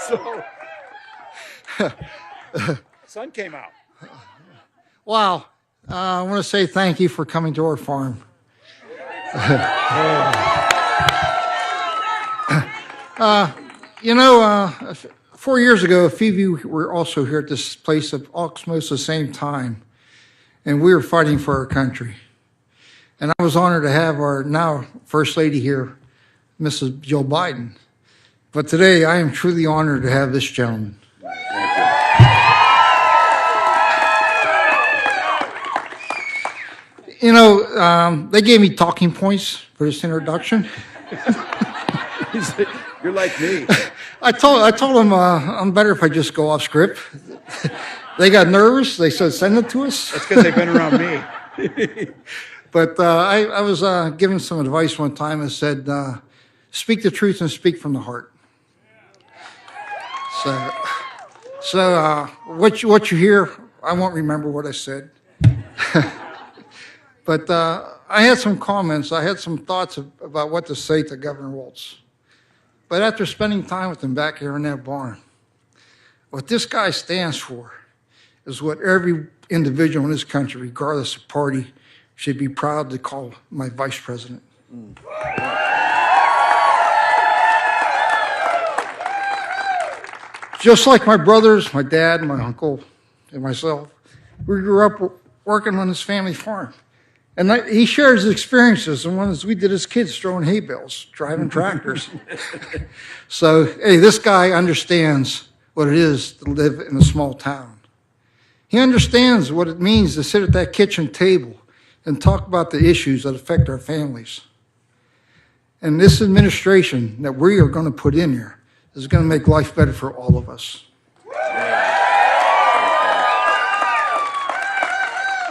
So, sun came out. Wow. I want to say thank you for coming to our farm. You know, 4 years ago, a few of you were also here at this place at almost the same time, and we were fighting for our country. And I was honored to have our now First Lady here, Mrs. Joe Biden. But today, I am truly honored to have this gentleman. You know, they gave me talking points for this introduction. You're like me. I told them I'm better if I just go off script. They got nervous. They said, send it to us. That's because they've been around me. But I was given some advice one time and said, speak the truth and speak from the heart. So what you hear, I won't remember what I said. But I had some comments. I had some thoughts about what to say to Governor Walz. But after spending time with him back here in that barn, what this guy stands for is what every individual in this country, regardless of party, should be proud to call my vice president. Just like my brothers, my dad, my uncle, and myself, we grew up working on his family farm. And he shares his experiences and ones we did as kids, throwing hay bales, driving tractors. So, hey, this guy understands what it is to live in a small town. He understands what it means to sit at that kitchen table and talk about the issues that affect our families. And this administration that we are going to put in here is going to make life better for all of us.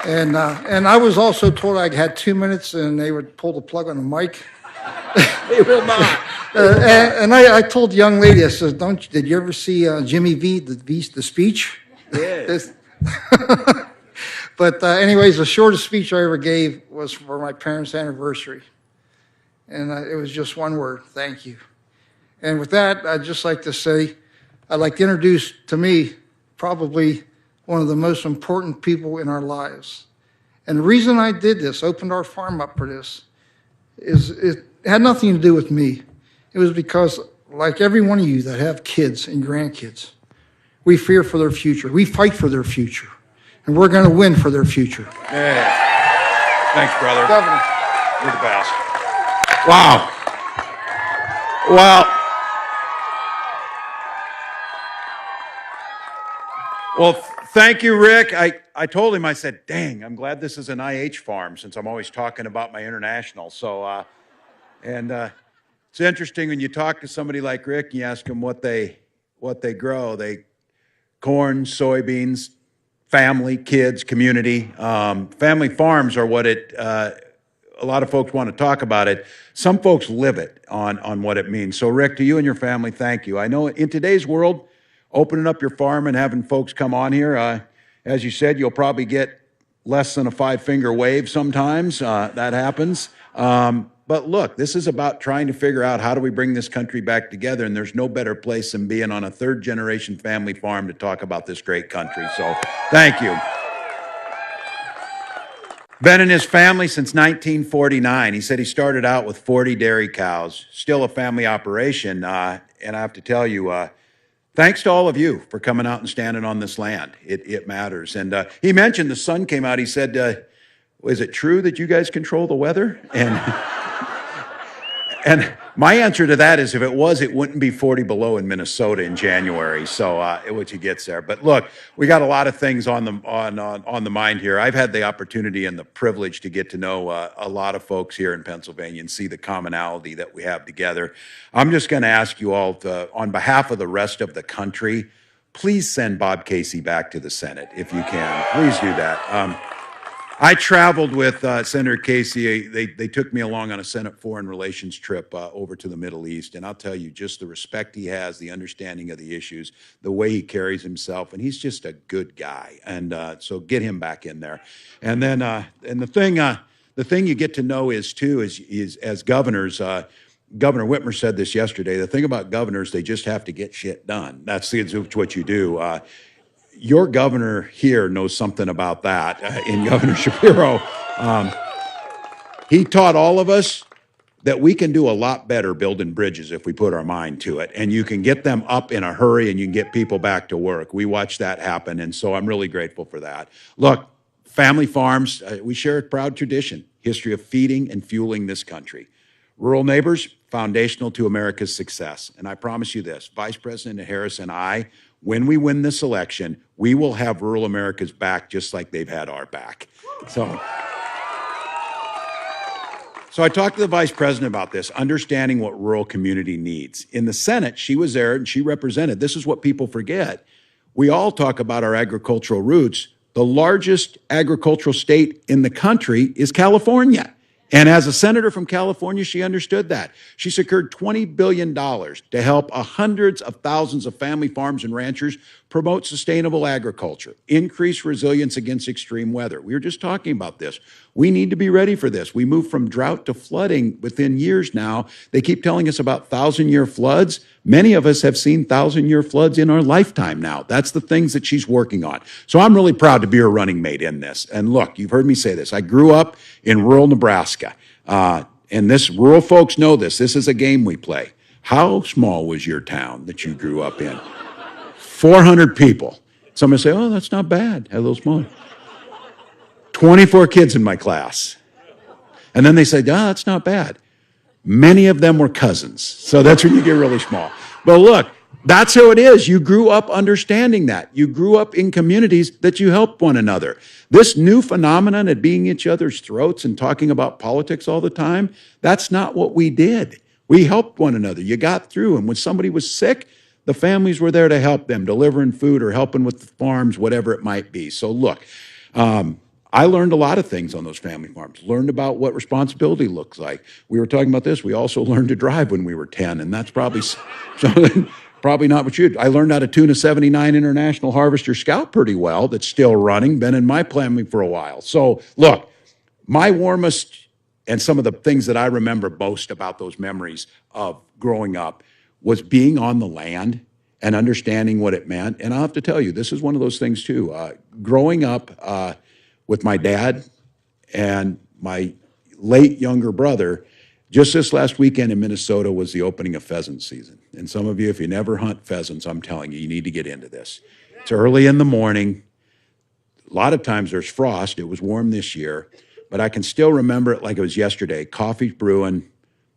And I was also told I had 2 minutes and they would pull the plug on the mic. They will not. And I told the young lady, I said, did you ever see Jimmy V, the speech? Yes. But anyways, the shortest speech I ever gave was for my parents' anniversary. And it was just one word, thank you. And with that, I'd just like to say, I'd like to introduce to me probably one of the most important people in our lives. And the reason I did this, opened our farm up for this, is it had nothing to do with me. It was because, like every one of you that have kids and grandkids, we fear for their future. We fight for their future. And we're going to win for their future. Yeah. Thanks, brother. Governor. You're the best. Wow. Well, thank you, Rick. I told him, I said, dang, I'm glad this is an IH farm since I'm always talking about my international. So, it's interesting when you talk to somebody like Rick, and you ask them what they grow. Corn, soybeans, family, kids, community. Family farms are what a lot of folks want to talk about it. Some folks live it on what it means. So, Rick, to you and your family, thank you. I know in today's world, opening up your farm and having folks come on here, as you said, you'll probably get less than a 5-finger wave sometimes. That happens. But look, this is about trying to figure out how do we bring this country back together, and there's no better place than being on a third-generation family farm to talk about this great country. So thank you. Been in his family since 1949. He said he started out with 40 dairy cows, still a family operation. And I have to tell you, thanks to all of you for coming out and standing on this land. It matters. And he mentioned the sun came out. He said, is it true that you guys control the weather? And my answer to that is if it was, it wouldn't be 40 below in Minnesota in January. So what you gets there. But look, we got a lot of things on the mind here. I've had the opportunity and the privilege to get to know a lot of folks here in Pennsylvania and see the commonality that we have together. I'm just going to ask you all on behalf of the rest of the country, please send Bob Casey back to the Senate if you can. Please do that. I traveled with Senator Casey. They took me along on a Senate Foreign Relations trip over to the Middle East, and I'll tell you, just the respect he has, the understanding of the issues, the way he carries himself, and he's just a good guy. And so get him back in there. And then, and the thing you get to know is too is as governors, Governor Whitmer said this yesterday. The thing about governors, they just have to get shit done. That's what you do. Your governor here knows something about that in Governor Shapiro. He taught all of us that we can do a lot better building bridges if we put our mind to it. And you can get them up in a hurry and you can get people back to work. We watched that happen, and so I'm really grateful for that. Look, family farms, we share a proud tradition, history of feeding and fueling this country. Rural neighbors, foundational to America's success. And I promise you this, Vice President Harris and I, when we win this election, we will have rural America's back just like they've had our back. So I talked to the vice president about this, understanding what rural community needs. In the Senate, she was there and she represented. This is what people forget. We all talk about our agricultural roots. The largest agricultural state in the country is California. And as a senator from California, she understood that. She secured $20 billion to help hundreds of thousands of family farms and ranchers promote sustainable agriculture, increase resilience against extreme weather. We were just talking about this. We need to be ready for this. We moved from drought to flooding within years now. They keep telling us about 1,000-year floods. Many of us have seen 1,000-year floods in our lifetime now. That's the things that she's working on. So I'm really proud to be her running mate in this. And look, you've heard me say this. I grew up in rural Nebraska. And this rural folks know this. This is a game we play. How small was your town that you grew up in? 400 people. Somebody say, oh, that's not bad. A little small. 24 kids in my class. And then they say, that's not bad. Many of them were cousins. So that's when you get really small. But look, that's how it is. You grew up understanding that. You grew up in communities that you help one another. This new phenomenon of being each other's throats and talking about politics all the time, that's not what we did. We helped one another. You got through. And when somebody was sick, the families were there to help them, delivering food or helping with the farms, whatever it might be. So look, I learned a lot of things on those family farms, learned about what responsibility looks like. We were talking about this. We also learned to drive when we were 10, and that's probably probably not what you. I learned how to tune a 79 International Harvester Scout pretty well. That's still running, been in my family for a while. So look, my warmest and some of the things that I remember most about those memories of growing up was being on the land and understanding what it meant. And I'll have to tell you, this is one of those things too. Growing up with my dad and my late younger brother, just this last weekend in Minnesota was the opening of pheasant season. And some of you, if you never hunt pheasants, I'm telling you, you need to get into this. It's early in the morning. A lot of times there's frost. It was warm this year, but I can still remember it like it was yesterday. Coffee's brewing.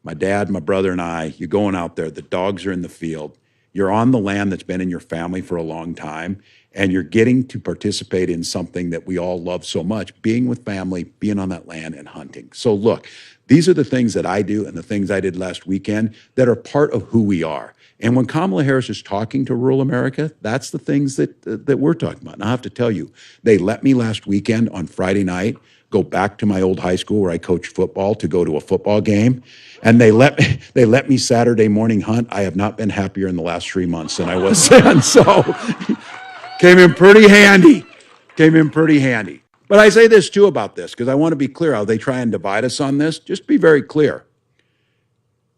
My dad, my brother, and I, you're going out there. The dogs are in the field. You're on the land that's been in your family for a long time, and you're getting to participate in something that we all love so much, being with family, being on that land, and hunting. So look, these are the things that I do and the things I did last weekend that are part of who we are. And when Kamala Harris is talking to rural America, that's the things that we're talking about. And I have to tell you, they let me last weekend on Friday night go back to my old high school where I coached football to go to a football game. And they let me Saturday morning hunt. I have not been happier in the last 3 months than I was then. So came in pretty handy. But I say this too about this because I want to be clear how they try and divide us on this. Just be very clear.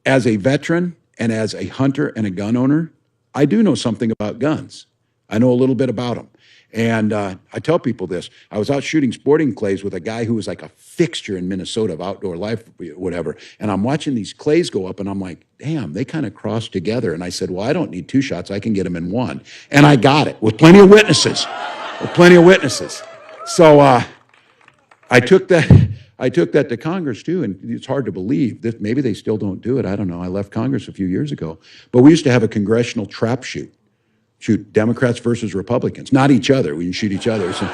As a veteran and as a hunter and a gun owner, I do know something about guns. I know a little bit about them. And I tell people this. I was out shooting sporting clays with a guy who was like a fixture in Minnesota of outdoor life, whatever. And I'm watching these clays go up, and I'm like, damn, they kind of cross together. And I said, well, I don't need 2 shots. I can get them in 1. And I got it with plenty of witnesses. So I took that to Congress, too, and it's hard to believe that maybe they still don't do it. I don't know. I left Congress a few years ago. But we used to have a congressional trap shoot Democrats versus Republicans, not each other. We can shoot each other. So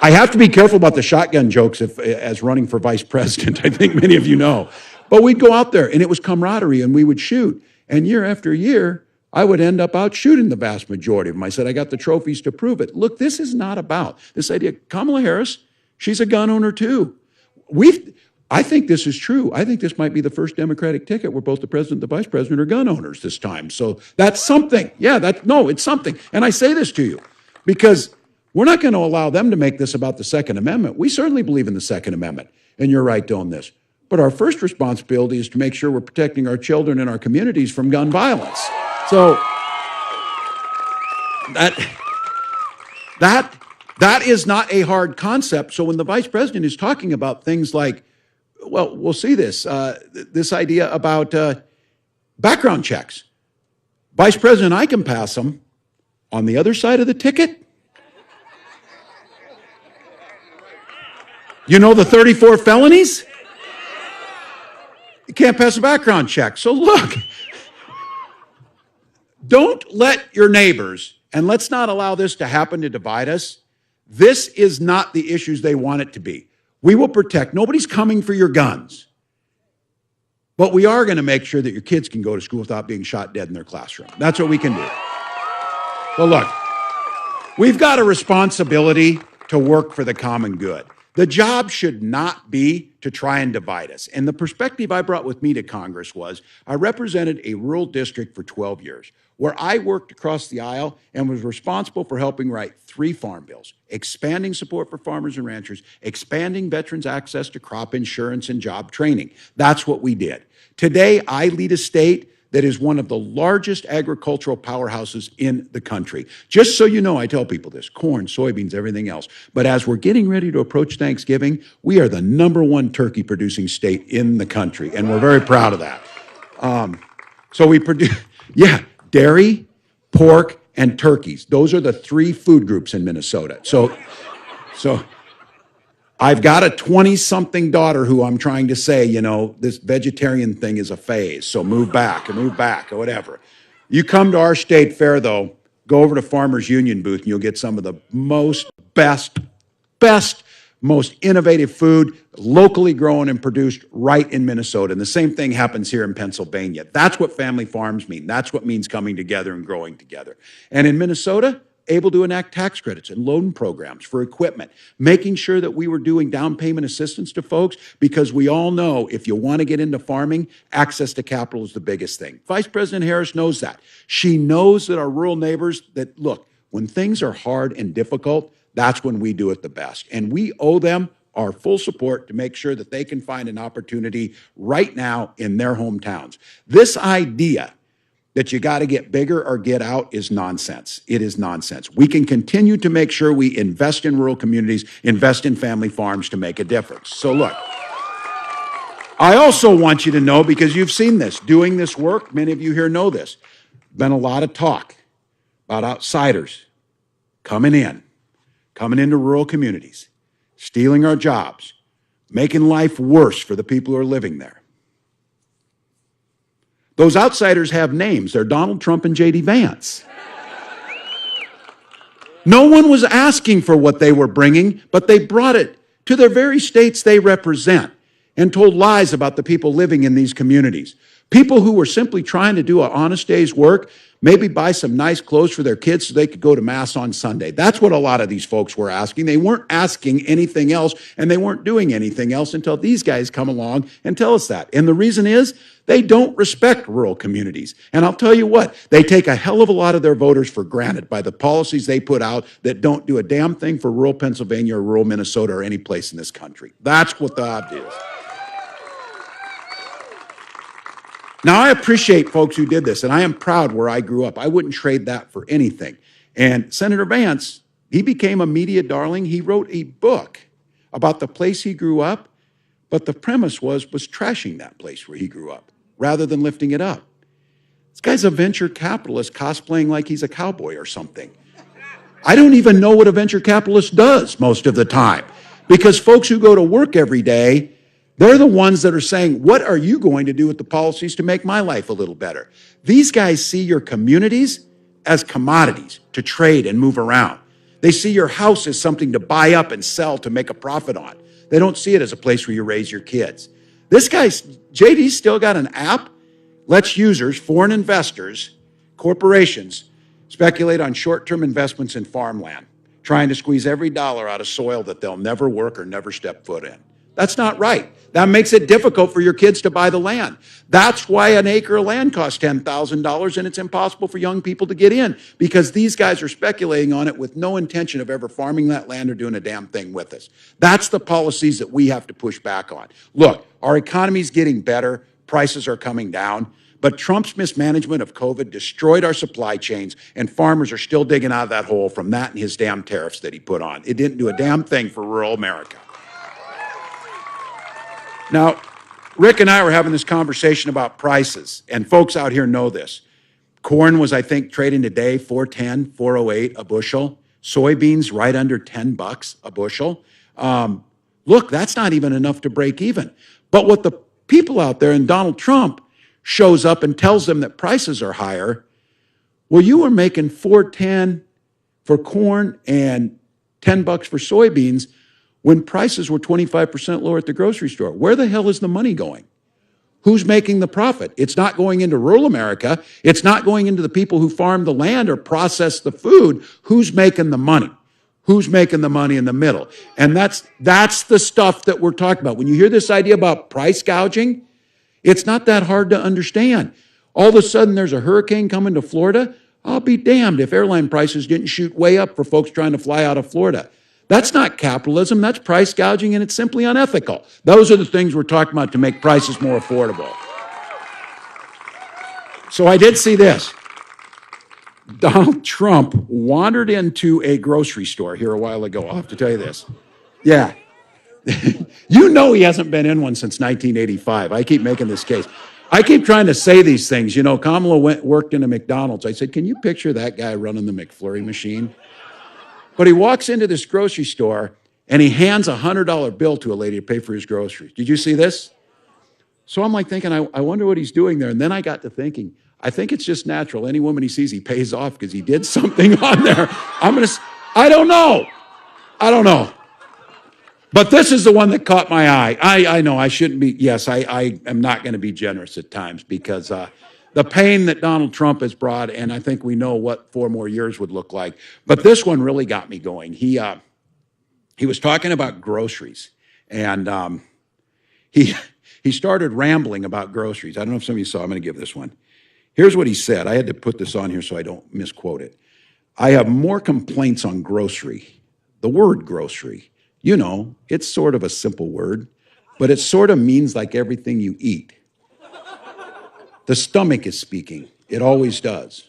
I have to be careful about the shotgun jokes as running for vice president. I think many of you know. But we'd go out there, and it was camaraderie, and we would shoot. And year after year, I would end up out shooting the vast majority of them. I said, I got the trophies to prove it. Look, this is not about this idea. Kamala Harris, she's a gun owner too. I think this is true. I think this might be the first Democratic ticket where both the president and the vice president are gun owners this time. So that's something. Yeah, it's something. And I say this to you because we're not going to allow them to make this about the Second Amendment. We certainly believe in the Second Amendment. And you're right to own this. But our first responsibility is to make sure we're protecting our children and our communities from gun violence. So that is not a hard concept. So when the vice president is talking about things like, well, we'll see this idea about background checks. Vice President, I can pass them. On the other side of the ticket, you know the 34 felonies? You can't pass a background check. So look, don't let your neighbors, and let's not allow this to happen to divide us. This is not the issues they want it to be. We will protect. Nobody's coming for your guns. But we are going to make sure that your kids can go to school without being shot dead in their classroom. That's what we can do. Well, look, we've got a responsibility to work for the common good. The job should not be to try and divide us. And the perspective I brought with me to Congress was I represented a rural district for 12 years where I worked across the aisle and was responsible for helping write 3 farm bills, expanding support for farmers and ranchers, expanding veterans' access to crop insurance and job training. That's what we did. Today, I lead a state that is one of the largest agricultural powerhouses in the country. Just so you know, I tell people this, corn, soybeans, everything else. But as we're getting ready to approach Thanksgiving, we are the #1 turkey producing state in the country, and we're very proud of that. So we produce, dairy, pork, and turkeys. Those are the 3 food groups in Minnesota. So I've got a 20-something daughter who I'm trying to say, this vegetarian thing is a phase, so move back, or whatever. You come to our state fair, though, go over to Farmers Union booth, and you'll get some of the best, most innovative food, locally grown and produced right in Minnesota. And the same thing happens here in Pennsylvania. That's what family farms mean. That's what means coming together and growing together. And in Minnesota, able to enact tax credits and loan programs for equipment, making sure that we were doing down payment assistance to folks, because we all know if you want to get into farming, access to capital is the biggest thing. Vice President Harris knows that. She knows that our rural neighbors, that look, when things are hard and difficult, that's when we do it the best. And we owe them our full support to make sure that they can find an opportunity right now in their hometowns. This idea that you got to get bigger or get out is nonsense. It is nonsense. We can continue to make sure we invest in rural communities, invest in family farms to make a difference. So look, I also want you to know, because you've seen this, doing this work, many of you here know this, been a lot of talk about outsiders coming into rural communities, stealing our jobs, making life worse for the people who are living there. Those outsiders have names. They're Donald Trump and J.D. Vance. No one was asking for what they were bringing, but they brought it to their very states they represent and told lies about the people living in these communities. People who were simply trying to do an honest day's work, maybe buy some nice clothes for their kids so they could go to Mass on Sunday. That's what a lot of these folks were asking. They weren't asking anything else, and they weren't doing anything else until these guys come along and tell us that. And the reason is they don't respect rural communities. And I'll tell you what, they take a hell of a lot of their voters for granted by the policies they put out that don't do a damn thing for rural Pennsylvania or rural Minnesota or any place in this country. That's what the odd is. Now, I appreciate folks who did this, and I am proud where I grew up. I wouldn't trade that for anything. And Senator Vance, he became a media darling. He wrote a book about the place he grew up, but the premise was trashing that place where he grew up rather than lifting it up. This guy's a venture capitalist cosplaying like he's a cowboy or something. I don't even know what a venture capitalist does most of the time, because folks who go to work every day, they're the ones that are saying, what are you going to do with the policies to make my life a little better? These guys see your communities as commodities to trade and move around. They see your house as something to buy up and sell to make a profit on. They don't see it as a place where you raise your kids. This guy's, JD's still got an app, lets users, foreign investors, corporations, speculate on short-term investments in farmland, trying to squeeze every dollar out of soil that they'll never work or never step foot in. That's not right. That makes it difficult for your kids to buy the land. That's why an acre of land costs $10,000 and it's impossible for young people to get in because these guys are speculating on it with no intention of ever farming that land or doing a damn thing with us. That's the policies that we have to push back on. Look, our economy's getting better, prices are coming down, but Trump's mismanagement of COVID destroyed our supply chains, and farmers are still digging out of that hole from that and his damn tariffs that he put on. It didn't do a damn thing for rural America. Now, Rick and I were having this conversation about prices, and folks out here know this. Corn was, I think, trading today $4.10, $4.08 a bushel. Soybeans right under $10 a bushel. Look, that's not even enough to break even. But what the people out there, and Donald Trump shows up and tells them that prices are higher, well, you were making $4.10 for corn and $10 for soybeans when prices were 25% lower at the grocery store. Where the hell is the money going? Who's making the profit? It's not going into rural America. It's not going into the people who farm the land or process the food. Who's making the money? Who's making the money in the middle? And that's the stuff that we're talking about. When you hear this idea about price gouging, it's not that hard to understand. All of a sudden, there's a hurricane coming to Florida. I'll be damned if airline prices didn't shoot way up for folks trying to fly out of Florida. That's not capitalism, that's price gouging, and it's simply unethical. Those are the things we're talking about to make prices more affordable. So I did see this. Donald Trump wandered into a grocery store here a while ago. I'll have to tell you this. Yeah. You know he hasn't been in one since 1985. I keep making this case. I keep trying to say these things. You know, Kamala worked in a McDonald's. I said, can you picture that guy running the McFlurry machine? But he walks into this grocery store and he hands a $100 bill to a lady to pay for his groceries. Did you see this? So I'm like thinking, I wonder what he's doing there. And then I got to thinking, I think it's just natural. Any woman he sees, he pays off because he did something on there. I don't know. But this is the one that caught my eye. I know I shouldn't be, yes, I am not going to be generous at times because the pain that Donald Trump has brought, and I think we know what 4 more years would look like. But this one really got me going. He was talking about groceries, and he started rambling about groceries. I don't know if some of you saw. I'm going to give this one. Here's what he said. I had to put this on here so I don't misquote it. I have more complaints on grocery. The word grocery, you know, it's sort of a simple word, but it sort of means like everything you eat. The stomach is speaking. It always does.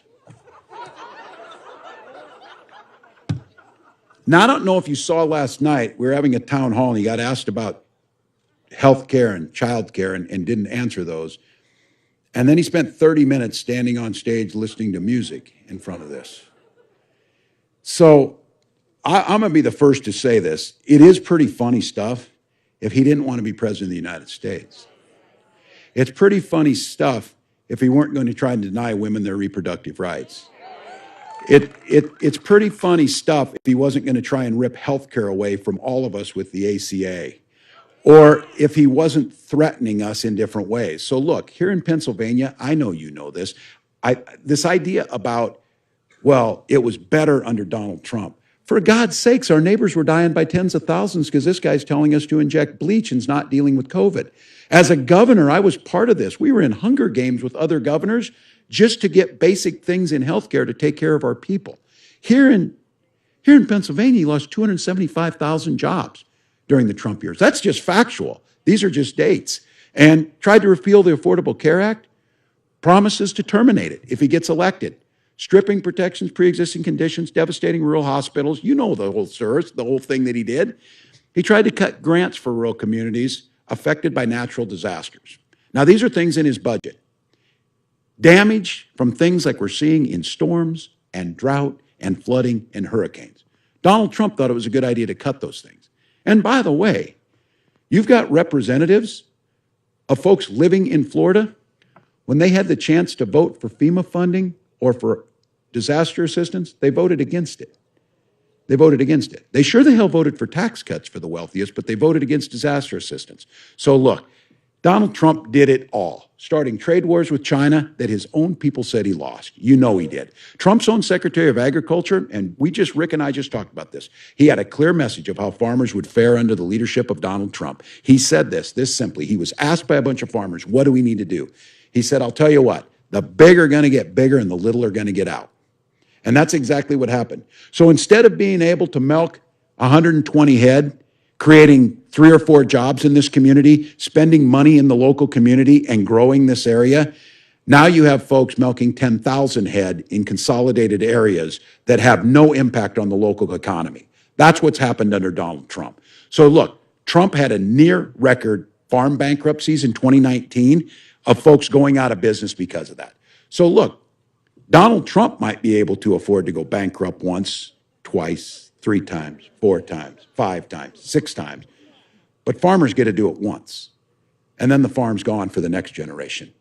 Now, I don't know if you saw last night, we were having a town hall and he got asked about health care and child care and didn't answer those. And then he spent 30 minutes standing on stage listening to music in front of this. So I'm going to be the first to say this. It is pretty funny stuff if he didn't want to be president of the United States. It's pretty funny stuff if he weren't going to try and deny women their reproductive rights. It's pretty funny stuff if he wasn't going to try and rip health care away from all of us with the ACA, or if he wasn't threatening us in different ways. So look, here in Pennsylvania, I know you know this, this idea about, well, it was better under Donald Trump. For God's sakes, our neighbors were dying by tens of thousands because this guy's telling us to inject bleach and's not dealing with COVID. As a governor, I was part of this. We were in Hunger Games with other governors just to get basic things in healthcare to take care of our people. Here in Pennsylvania, he lost 275,000 jobs during the Trump years. That's just factual. These are just dates. And tried to repeal the Affordable Care Act, promises to terminate it if he gets elected. Stripping protections, pre-existing conditions, devastating rural hospitals. You know the whole thing that he did. He tried to cut grants for rural communities affected by natural disasters. Now, these are things in his budget. Damage from things like we're seeing in storms and drought and flooding and hurricanes. Donald Trump thought it was a good idea to cut those things. And by the way, you've got representatives of folks living in Florida, when they had the chance to vote for FEMA funding or for disaster assistance, they voted against it. They voted against it. They sure the hell voted for tax cuts for the wealthiest, but they voted against disaster assistance. So look, Donald Trump did it all, starting trade wars with China that his own people said he lost. You know he did. Trump's own Secretary of Agriculture, and Rick and I just talked about this. He had a clear message of how farmers would fare under the leadership of Donald Trump. He said this simply. He was asked by a bunch of farmers, what do we need to do? He said, I'll tell you what, the big are going to get bigger and the little are going to get out. And that's exactly what happened. So instead of being able to milk 120 head, creating 3 or 4 jobs in this community, spending money in the local community and growing this area, now you have folks milking 10,000 head in consolidated areas that have no impact on the local economy. That's what's happened under Donald Trump. So look, Trump had a near record farm bankruptcies in 2019 of folks going out of business because of that. So look, Donald Trump might be able to afford to go bankrupt once, twice, 3 times, 4 times, 5 times, 6 times. But farmers get to do it once. And then the farm's gone for the next generation.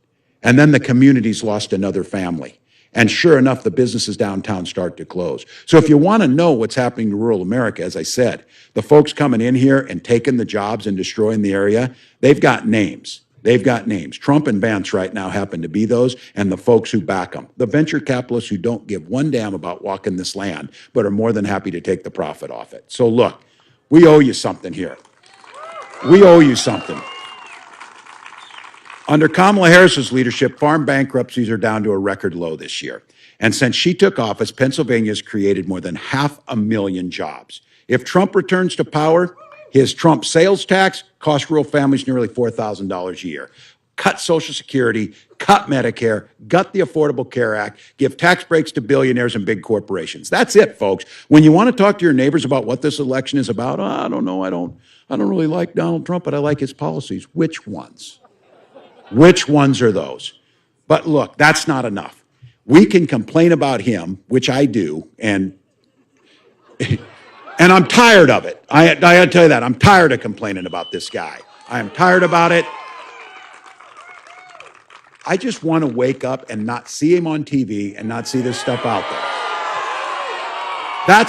And then the community's lost another family. And sure enough, the businesses downtown start to close. So if you want to know what's happening to rural America, as I said, the folks coming in here and taking the jobs and destroying the area, they've got names. They've got names. Trump and Vance right now happen to be those, and the folks who back them. The venture capitalists who don't give one damn about walking this land, but are more than happy to take the profit off it. So look, we owe you something here. We owe you something. Under Kamala Harris's leadership, farm bankruptcies are down to a record low this year. And since she took office, Pennsylvania has created more than 500,000 jobs. If Trump returns to power, his Trump sales tax costs rural families nearly $4,000 a year. Cut Social Security, cut Medicare, gut the Affordable Care Act, give tax breaks to billionaires and big corporations. That's it, folks. When you want to talk to your neighbors about what this election is about, oh, I don't know, I don't really like Donald Trump, but I like his policies. Which ones? Which ones are those? But look, that's not enough. We can complain about him, which I do, and I'm tired of it. I got to tell you that. I'm tired of complaining about this guy. I am tired about it. I just want to wake up and not see him on TV and not see this stuff out there.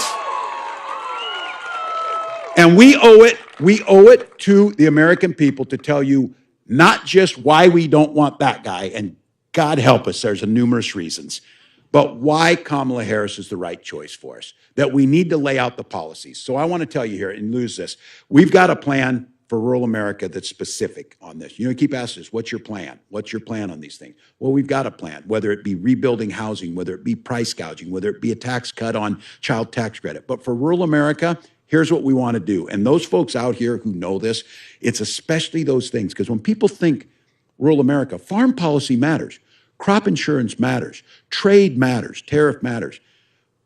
And we owe it to the American people to tell you not just why we don't want that guy, and God help us, there's numerous reasons, but why Kamala Harris is the right choice for us, that we need to lay out the policies. So I want to tell you here, and lose this, we've got a plan for rural America that's specific on this. You know, you keep asking us, what's your plan? What's your plan on these things? Well, we've got a plan, whether it be rebuilding housing, whether it be price gouging, whether it be a tax cut on child tax credit. But for rural America, here's what we want to do. And those folks out here who know this, it's especially those things, because when people think rural America, farm policy matters. Crop insurance matters. Trade matters. Tariff matters.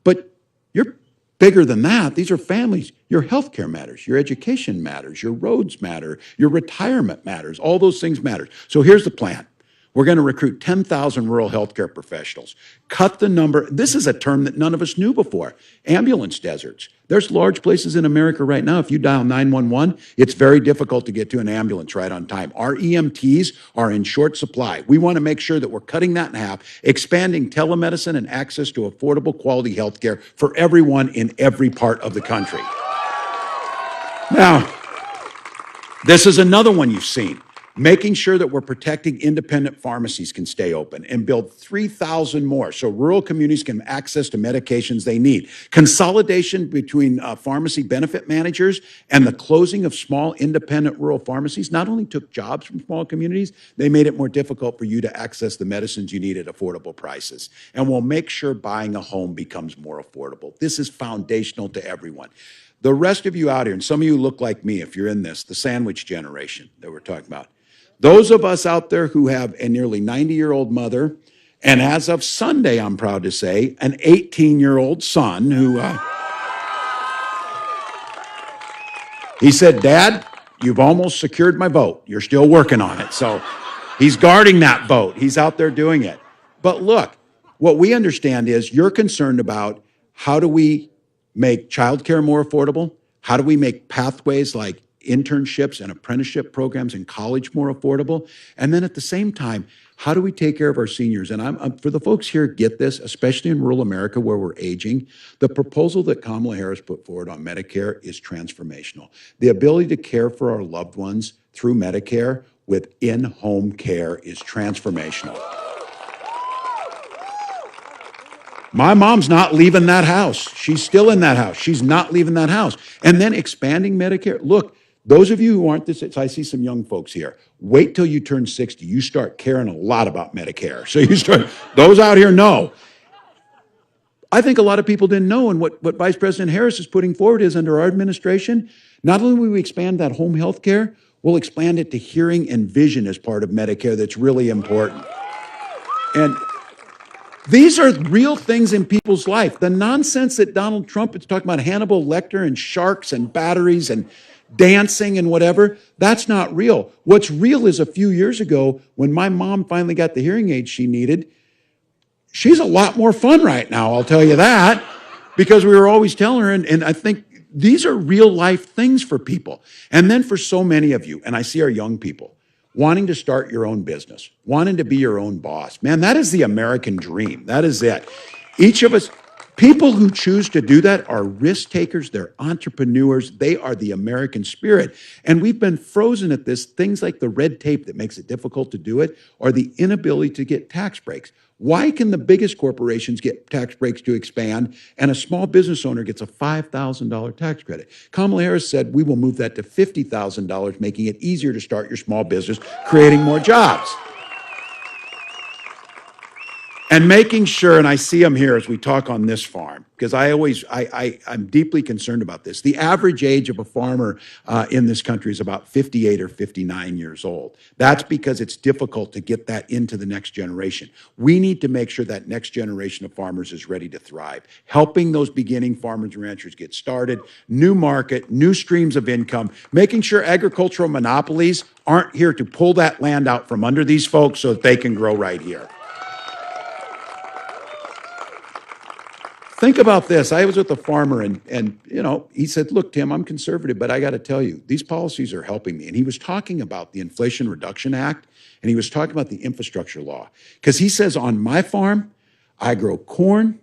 But you're bigger than that. These are families. Your health care matters. Your education matters. Your roads matter. Your retirement matters. All those things matter. So here's the plan. We're going to recruit 10,000 rural healthcare professionals. Cut the number. This is a term that none of us knew before. Ambulance deserts. There's large places in America right now. If you dial 911, it's very difficult to get to an ambulance right on time. Our EMTs are in short supply. We want to make sure that we're cutting that in half, expanding telemedicine and access to affordable quality healthcare for everyone in every part of the country. Now, this is another one you've seen. Making sure that we're protecting independent pharmacies can stay open and build 3,000 more so rural communities can have access to medications they need. Consolidation between pharmacy benefit managers and the closing of small independent rural pharmacies not only took jobs from small communities, they made it more difficult for you to access the medicines you need at affordable prices. And we'll make sure buying a home becomes more affordable. This is foundational to everyone. The rest of you out here, and some of you look like me if you're in this, the sandwich generation that we're talking about. Those of us out there who have a nearly 90-year-old mother, and as of Sunday, I'm proud to say, an 18-year-old son who, he said, Dad, you've almost secured my vote. You're still working on it. So he's guarding that vote. He's out there doing it. But look, what we understand is you're concerned about how do we make childcare more affordable? How do we make pathways like internships and apprenticeship programs in college more affordable? And then at the same time, how do we take care of our seniors? And I'm for the folks here, get this, especially in rural America where we're aging, the proposal that Kamala Harris put forward on Medicare is transformational. The ability to care for our loved ones through Medicare with in-home care is transformational. My mom's not leaving that house. She's still in that house. She's not leaving that house. And then expanding Medicare. Look, those of you who aren't this, I see some young folks here. Wait till you turn 60. You start caring a lot about Medicare. So you start, those out here know. I think a lot of people didn't know, and what Vice President Harris is putting forward is under our administration, not only will we expand that home health care, we'll expand it to hearing and vision as part of Medicare. That's really important. And these are real things in people's life. The nonsense that Donald Trump is talking about, Hannibal Lecter and sharks and batteries and dancing and whatever, that's not real. What's real is a few years ago when my mom finally got the hearing aid she needed, she's a lot more fun right now, I'll tell you that, because we were always telling her, and I think these are real life things for people. And then for so many of you, and I see our young people, wanting to start your own business, wanting to be your own boss. Man, that is the American dream. That is it. Each of us, people who choose to do that are risk takers, they're entrepreneurs, they are the American spirit. And we've been frozen at this, things like the red tape that makes it difficult to do it, or the inability to get tax breaks. Why can the biggest corporations get tax breaks to expand and a small business owner gets a $5,000 tax credit? Kamala Harris said we will move that to $50,000, making it easier to start your small business, creating more jobs. And making sure, and I see them here as we talk on this farm, because I'm deeply concerned about this. The average age of a farmer in this country is about 58 or 59 years old. That's because it's difficult to get that into the next generation. We need to make sure that next generation of farmers is ready to thrive. Helping those beginning farmers and ranchers get started, new market, new streams of income, making sure agricultural monopolies aren't here to pull that land out from under these folks so that they can grow right here. Think about this. I was with a farmer and you know, he said, look, Tim, I'm conservative, but I got to tell you, these policies are helping me. And he was talking about the Inflation Reduction Act, and he was talking about the infrastructure law. Because he says, on my farm, I grow corn,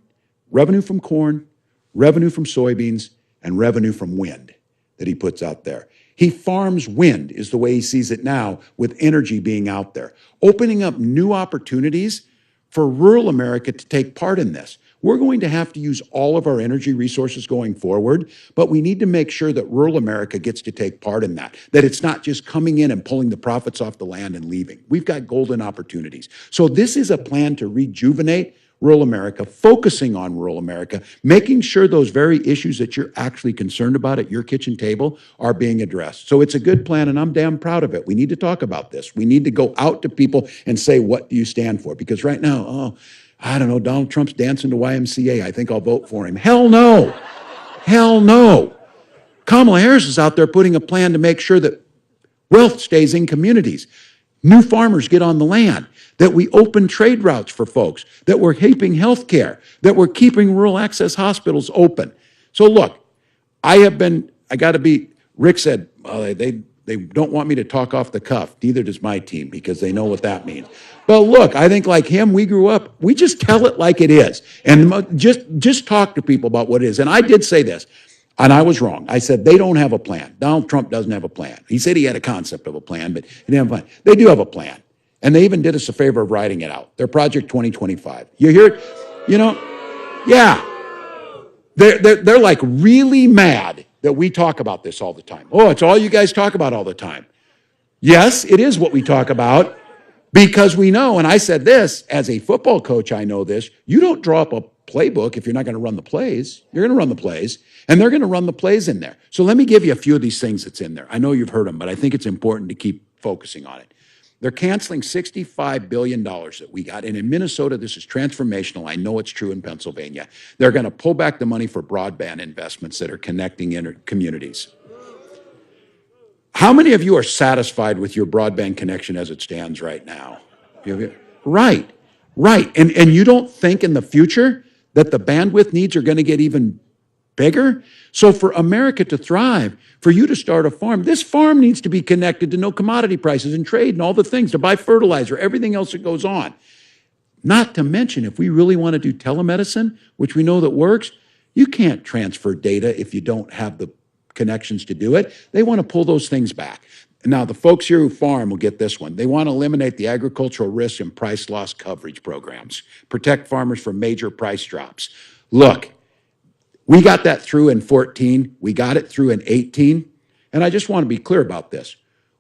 revenue from soybeans, and revenue from wind that he puts out there. He farms wind, is the way he sees it now, with energy being out there, opening up new opportunities for rural America to take part in this. We're going to have to use all of our energy resources going forward, but we need to make sure that rural America gets to take part in that it's not just coming in and pulling the profits off the land and leaving. We've got golden opportunities. So this is a plan to rejuvenate rural America, focusing on rural America, making sure those very issues that you're actually concerned about at your kitchen table are being addressed. So it's a good plan, and I'm damn proud of it. We need to talk about this. We need to go out to people and say, what do you stand for? Because right now, I don't know, Donald Trump's dancing to YMCA. I think I'll vote for him. Hell no. Hell no. Kamala Harris is out there putting a plan to make sure that wealth stays in communities. New farmers get on the land, that we open trade routes for folks, that we're keeping health care, that we're keeping rural access hospitals open. So look, Rick said, well, they don't want me to talk off the cuff. Neither does my team, because they know what that means. But look, I think like him, we grew up, we just tell it like it is. And just talk to people about what it is. And I did say this, and I was wrong. I said, they don't have a plan. Donald Trump doesn't have a plan. He said he had a concept of a plan, but he didn't have a plan. They do have a plan. And they even did us a favor of writing it out. Their Project 2025. You hear it? You know? Yeah. They're like really mad that we talk about this all the time. Oh, it's all you guys talk about all the time. Yes, it is what we talk about, because we know, and I said this, as a football coach, I know this, you don't draw up a playbook if you're not going to run the plays. You're going to run the plays, and they're going to run the plays in there. So let me give you a few of these things that's in there. I know you've heard them, but I think it's important to keep focusing on it. They're canceling $65 billion that we got. And in Minnesota, this is transformational. I know it's true in Pennsylvania. They're going to pull back the money for broadband investments that are connecting communities. How many of you are satisfied with your broadband connection as it stands right now? Right. And you don't think in the future that the bandwidth needs are going to get even bigger? So for America to thrive, for you to start a farm, this farm needs to be connected to know commodity prices and trade and all the things, to buy fertilizer, everything else that goes on. Not to mention, if we really want to do telemedicine, which we know that works, you can't transfer data if you don't have the connections to do it. They want to pull those things back. Now, the folks here who farm will get this one. They want to eliminate the agricultural risk and price loss coverage programs, protect farmers from major price drops. Look, we got that through in 14. We got it through in 18. And I just want to be clear about this.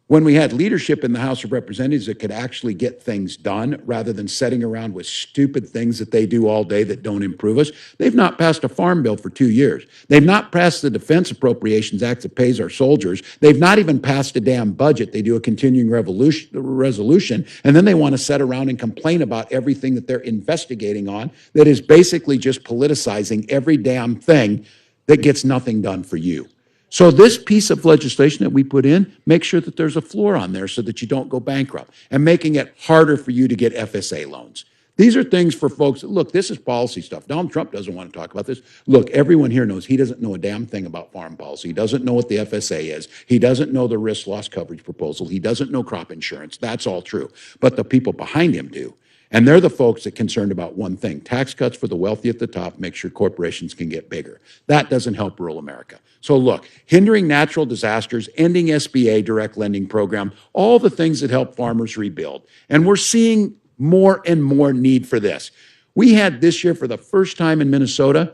When we had leadership in the House of Representatives that could actually get things done rather than sitting around with stupid things that they do all day that don't improve us, they've not passed a farm bill for 2 years. They've not passed the Defense Appropriations Act that pays our soldiers. They've not even passed a damn budget. They do a continuing resolution, and then they want to sit around and complain about everything that they're investigating on that is basically just politicizing every damn thing that gets nothing done for you. So this piece of legislation that we put in, make sure that there's a floor on there so that you don't go bankrupt, and making it harder for you to get FSA loans. These are things for folks, look, this is policy stuff. Donald Trump doesn't want to talk about this. Look, everyone here knows he doesn't know a damn thing about farm policy. He doesn't know what the FSA is. He doesn't know the risk loss coverage proposal. He doesn't know crop insurance. That's all true. But the people behind him do. And they're the folks that are concerned about one thing: tax cuts for the wealthy at the top, make sure corporations can get bigger. That doesn't help rural America. So look, hindering natural disasters, ending SBA direct lending program, all the things that help farmers rebuild. And we're seeing more and more need for this. We had this year, for the first time in Minnesota,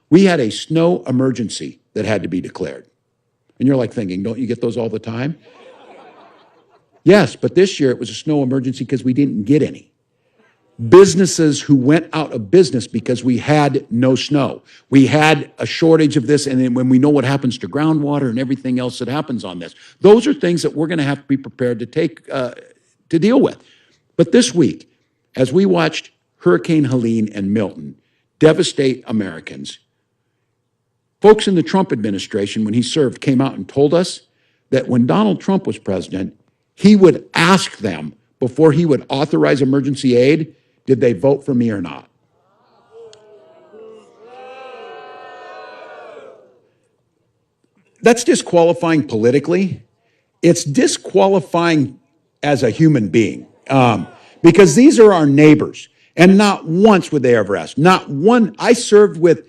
we had a snow emergency that had to be declared. And you're like thinking, don't you get those all the time? Yes, but this year it was a snow emergency because we didn't get any. Businesses who went out of business because we had no snow. We had a shortage of this, and then when we know what happens to groundwater and everything else that happens on this, those are things that we're going to have to be prepared to to deal with. But this week, as we watched Hurricane Helene and Milton devastate Americans, folks in the Trump administration, when he served, came out and told us that when Donald Trump was president, he would ask them before he would authorize emergency aid, did they vote for me or not? That's disqualifying politically. It's disqualifying as a human being, because these are our neighbors. And not once would they ever ask. Not one. I served with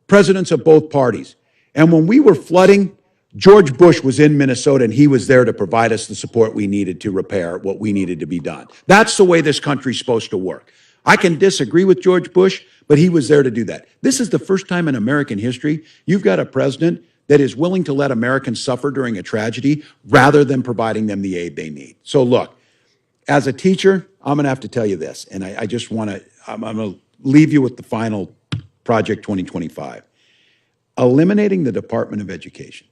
presidents of both parties. And when we were flooding, George Bush was in Minnesota, and he was there to provide us the support we needed to repair what we needed to be done. That's the way this country's supposed to work. I can disagree with George Bush, but he was there to do that. This is the first time in American history you've got a president that is willing to let Americans suffer during a tragedy rather than providing them the aid they need. So look, as a teacher, I'm going to have to tell you this, and I just want to, I'm going to leave you with the final Project 2025. Eliminating the Department of Education.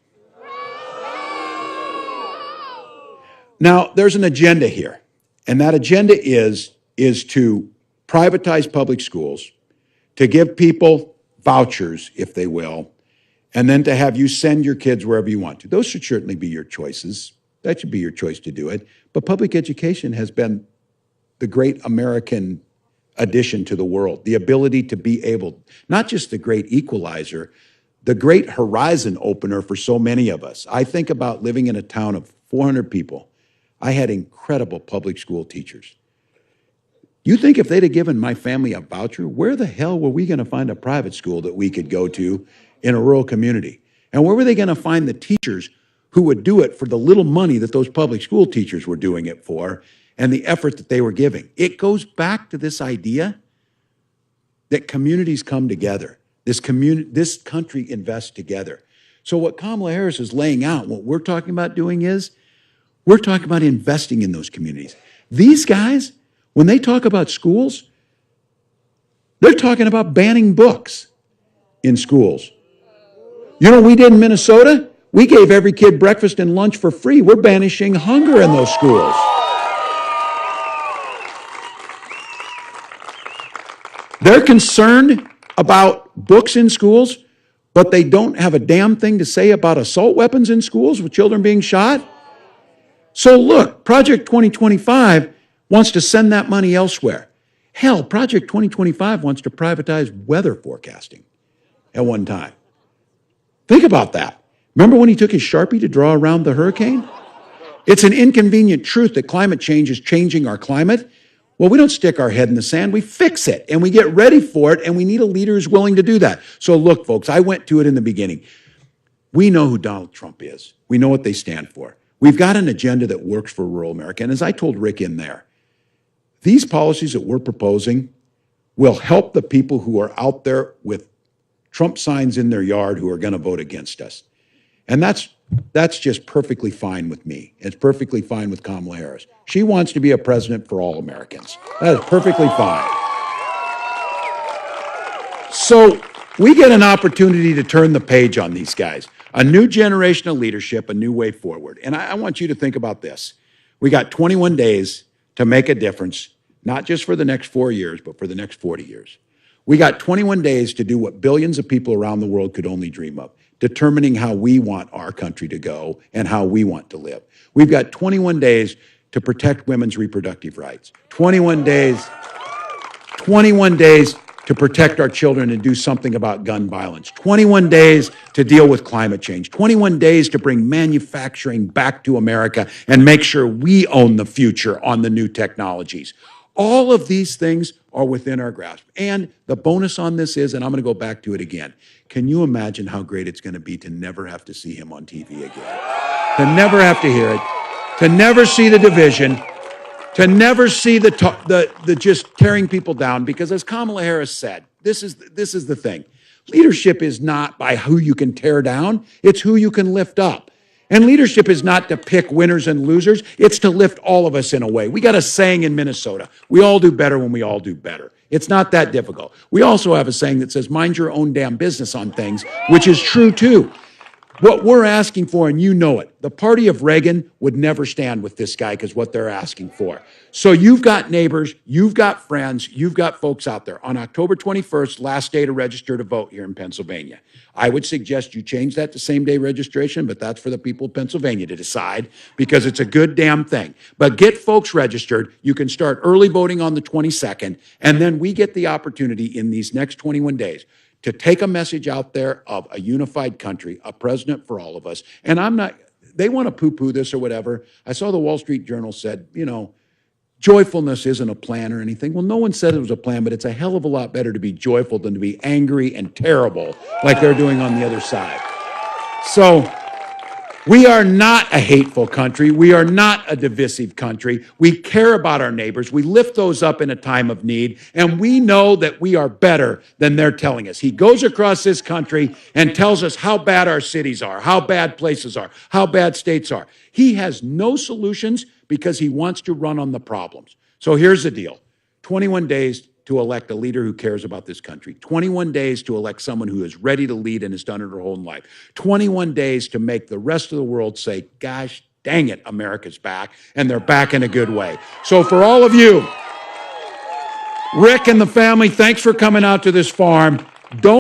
Now, there's an agenda here, and that agenda is to privatize public schools, to give people vouchers, if they will, and then to have you send your kids wherever you want to. Those should certainly be your choices. That should be your choice to do it. But public education has been the great American addition to the world, the ability to be able, not just the great equalizer, the great horizon opener for so many of us. I think about living in a town of 400 people. I had incredible public school teachers. You think if they'd have given my family a voucher, where the hell were we going to find a private school that we could go to in a rural community? And where were they going to find the teachers who would do it for the little money that those public school teachers were doing it for and the effort that they were giving? It goes back to this idea that communities come together. This country invests together. So what Kamala Harris is laying out, what we're talking about doing is, we're talking about investing in those communities. These guys, when they talk about schools, they're talking about banning books in schools. You know what we did in Minnesota? We gave every kid breakfast and lunch for free. We're banishing hunger in those schools. They're concerned about books in schools, but they don't have a damn thing to say about assault weapons in schools with children being shot. So look, Project 2025 wants to send that money elsewhere. Hell, Project 2025 wants to privatize weather forecasting at one time. Think about that. Remember when he took his Sharpie to draw around the hurricane? It's an inconvenient truth that climate change is changing our climate. Well, we don't stick our head in the sand. We fix it, and we get ready for it, and we need a leader who's willing to do that. So look, folks, I went to it in the beginning. We know who Donald Trump is. We know what they stand for. We've got an agenda that works for rural America. And as I told Rick in there, these policies that we're proposing will help the people who are out there with Trump signs in their yard who are going to vote against us. And that's just perfectly fine with me. It's perfectly fine with Kamala Harris. She wants to be a president for all Americans. That is perfectly fine. So we get an opportunity to turn the page on these guys. A new generation of leadership, a new way forward. And I want you to think about this. We got 21 days to make a difference, not just for the next 4 years, but for the next 40 years. We got 21 days to do what billions of people around the world could only dream of, determining how we want our country to go and how we want to live. We've got 21 days to protect women's reproductive rights. 21 days to protect our children and do something about gun violence. 21 days to deal with climate change. 21 days to bring manufacturing back to America and make sure we own the future on the new technologies. All of these things are within our grasp. And the bonus on this is, and I'm going to go back to it again, can you imagine how great it's going to be to never have to see him on TV again? To never have to hear it, to never see the division, to never see the just tearing people down, because as Kamala Harris said, this is the thing. Leadership is not by who you can tear down, it's who you can lift up. And leadership is not to pick winners and losers, it's to lift all of us in a way. We got a saying in Minnesota, we all do better when we all do better. It's not that difficult. We also have a saying that says, mind your own damn business on things, which is true too. What we're asking for, and you know it, the party of Reagan would never stand with this guy because what they're asking for. So you've got neighbors, you've got friends, you've got folks out there. On October 21st, last day to register to vote here in Pennsylvania. I would suggest you change that to same-day registration, but that's for the people of Pennsylvania to decide because it's a good damn thing. But get folks registered. You can start early voting on the 22nd, and then we get the opportunity in these next 21 days to take a message out there of a unified country, a president for all of us. And they want to poo-poo this or whatever. I saw the Wall Street Journal said, joyfulness isn't a plan or anything. Well, no one said it was a plan, but it's a hell of a lot better to be joyful than to be angry and terrible like they're doing on the other side. So we are not a hateful country. We are not a divisive country. We care about our neighbors. We lift those up in a time of need, and we know that we are better than they're telling us. He goes across this country and tells us how bad our cities are, how bad places are, how bad states are. He has no solutions because he wants to run on the problems. So here's the deal. 21 days to elect a leader who cares about this country. 21 days to elect someone who is ready to lead and has done it her whole life. 21 days to make the rest of the world say, gosh, dang it, America's back, and they're back in a good way. So for all of you, Rick and the family, thanks for coming out to this farm. Don't